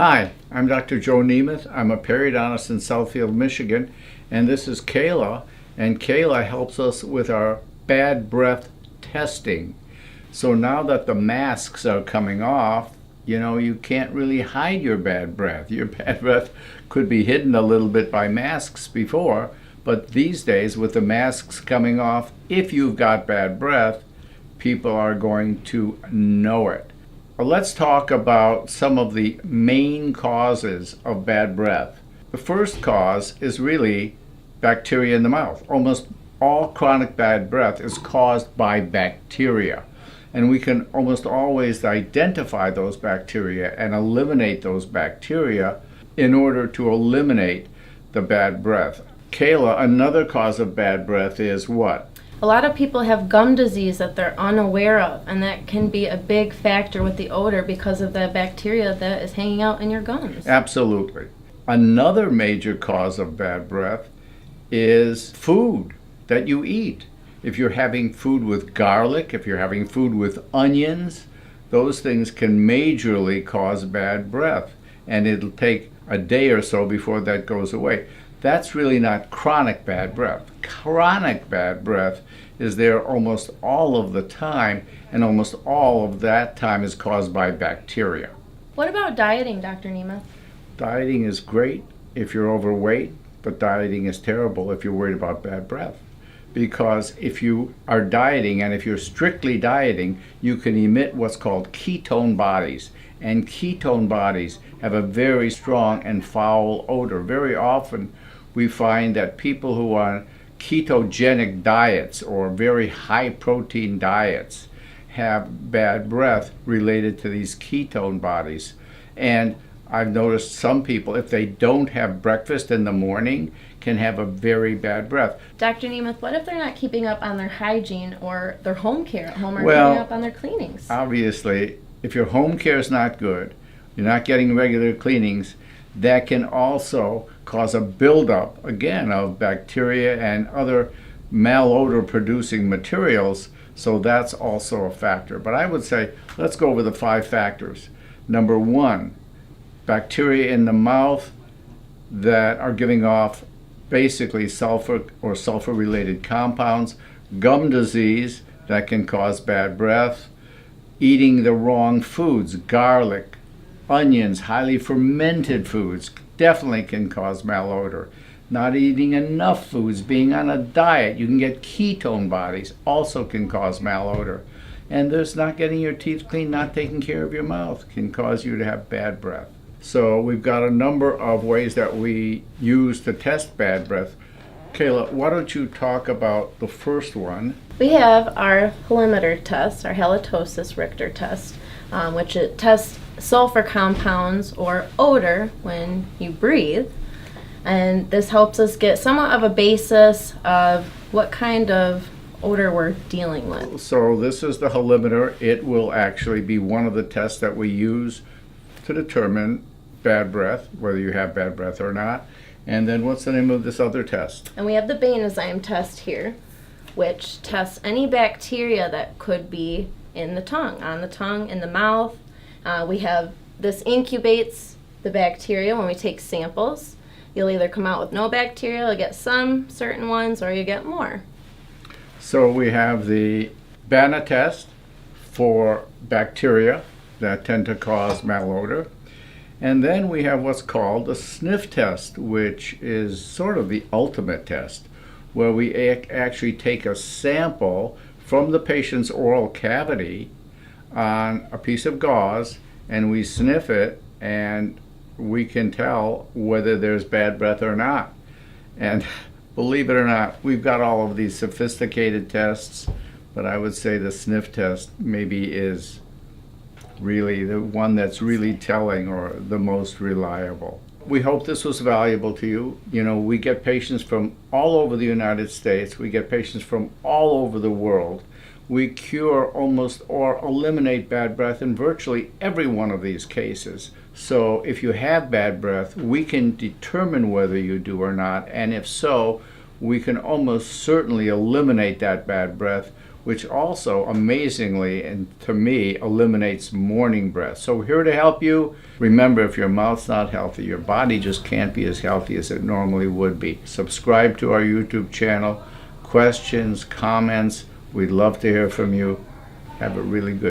Hi, I'm Dr. Joe Nemeth. I'm a periodontist in Southfield, Michigan, and this is Kayla, and Kayla helps us with our bad breath testing. So now that the masks are coming off, you can't really hide your bad breath. Your bad breath could be hidden a little bit by masks before, but these days with the masks coming off, if you've got bad breath, people are going to know it. Let's talk about some of the main causes of bad breath. The first cause is really bacteria in the mouth. Almost all chronic bad breath is caused by bacteria. And we can almost always identify those bacteria and eliminate those bacteria in order to eliminate the bad breath. Kayla, another cause of bad breath is what? A lot of people have gum disease that they're unaware of, and that can be a big factor with the odor because of the bacteria that is hanging out in your gums. Absolutely. Another major cause of bad breath is food that you eat. If you're having food with garlic, if you're having food with onions, those things can majorly cause bad breath, and it'll take a day or so before that goes away. That's really not chronic bad breath. Chronic bad breath is there almost all of the time, and almost all of that time is caused by bacteria. What about dieting, Dr. Nemeth? Dieting is great if you're overweight, but dieting is terrible if you're worried about bad breath. Because if you are dieting, and if you're strictly dieting, you can emit what's called ketone bodies. And ketone bodies have a very strong and foul odor. Very often we find that people who are on ketogenic diets or very high protein diets have bad breath related to these ketone bodies. And I've noticed some people, if they don't have breakfast in the morning, can have a very bad breath. Dr. Nemeth, what if they're not keeping up on their hygiene or their home care at home, or Well, keeping up on their cleanings? Obviously, if your home care is not good, you're not getting regular cleanings, that can also cause a buildup, again, of bacteria and other malodor producing materials, so that's also a factor. But I would say, let's go over the 5 factors. Number 1, bacteria in the mouth that are giving off basically sulfur or sulfur-related compounds, gum disease that can cause bad breath, eating the wrong foods, garlic, onions, highly fermented foods definitely can cause malodor. Not eating enough foods, being on a diet, you can get ketone bodies, also can cause malodor. And there's not getting your teeth clean, not taking care of your mouth can cause you to have bad breath. So we've got a number of ways that we use to test bad breath. Kayla, why don't you talk about the first one? We have our halimeter test, our halitosis Richter test, which it tests sulfur compounds or odor when you breathe. And this helps us get somewhat of a basis of what kind of odor we're dealing with. So this is the halimeter. It will actually be one of the tests that we use to determine bad breath, whether you have bad breath or not. And then what's the name of this other test? And we have the Bain test here, which tests any bacteria that could be in the tongue, on the tongue, in the mouth. This incubates the bacteria when we take samples. You'll either come out with no bacteria, you'll get some certain ones, or you get more. So we have the Bain test for bacteria that tend to cause malodor. And then we have what's called the sniff test, which is sort of the ultimate test, where we actually take a sample from the patient's oral cavity on a piece of gauze, and we sniff it, and we can tell whether there's bad breath or not. And believe it or not, we've got all of these sophisticated tests, but I would say the sniff test maybe is really the one that's really telling or the most reliable. We hope this was valuable to you. We get patients from all over the United States. We get patients from all over the world. We cure almost or eliminate bad breath in virtually every one of these cases. So if you have bad breath, we can determine whether you do or not, and if so, we can almost certainly eliminate that bad breath which also amazingly and to me eliminates morning breath. So we're here to help you. Remember, if your mouth's not healthy, your body just can't be as healthy as it normally would be. Subscribe to our YouTube channel. Questions, comments, we'd love to hear from you. Have a really good